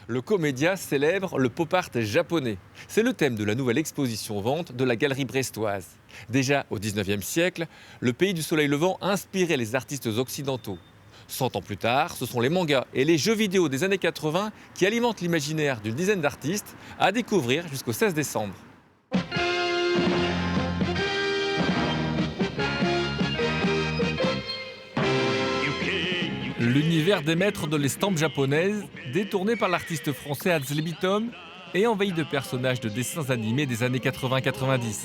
Le Comédia célèbre le pop art japonais. C'est le thème de la nouvelle exposition vente de la galerie brestoise. Déjà au 19e siècle, le pays du soleil levant inspirait les artistes occidentaux. 100 ans plus tard, ce sont les mangas et les jeux vidéo des années 80 qui alimentent l'imaginaire d'une dizaine d'artistes à découvrir jusqu'au 16 décembre. L'univers des maîtres de l'estampe japonaise, détourné par l'artiste français Hatz Lebitom et envahi de personnages de dessins animés des années 80-90.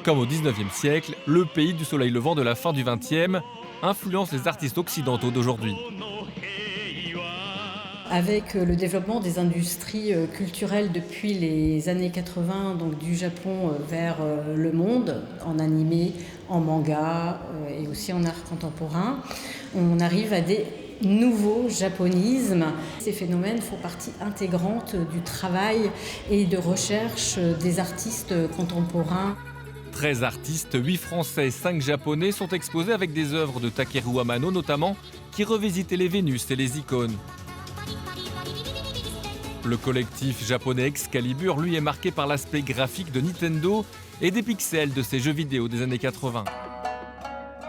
Comme au 19e siècle, le pays du soleil levant de la fin du 20e influence les artistes occidentaux d'aujourd'hui. Avec le développement des industries culturelles depuis les années 80, donc du Japon vers le monde, en animé, en manga et aussi en art contemporain, on arrive à des nouveaux japonismes. Ces phénomènes font partie intégrante du travail et de recherche des artistes contemporains. 13 artistes, 8 français et 5 japonais sont exposés avec des œuvres de Takeru Amano notamment, qui revisitaient les Vénus et les icônes. Le collectif japonais Excalibur, lui, est marqué par l'aspect graphique de Nintendo et des pixels de ses jeux vidéo des années 80.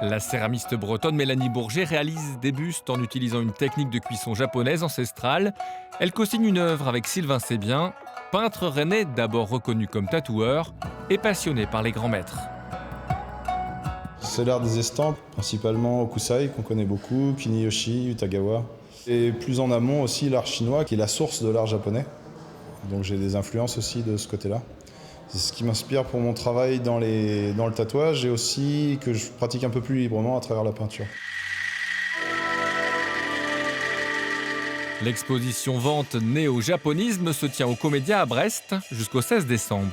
La céramiste bretonne Mélanie Bourget réalise des bustes en utilisant une technique de cuisson japonaise ancestrale. Elle co-signe une œuvre avec Sylvain Sébien, peintre rennais d'abord reconnu comme tatoueur et passionné par les grands maîtres. C'est l'art des estampes, principalement Okusai, qu'on connaît beaucoup, Kuniyoshi, Utagawa. Et plus en amont aussi l'art chinois, qui est la source de l'art japonais. Donc j'ai des influences aussi de ce côté-là. C'est ce qui m'inspire pour mon travail dans le tatouage et aussi que je pratique un peu plus librement à travers la peinture. L'exposition vente néo-japonisme se tient au Comédia à Brest jusqu'au 16 décembre.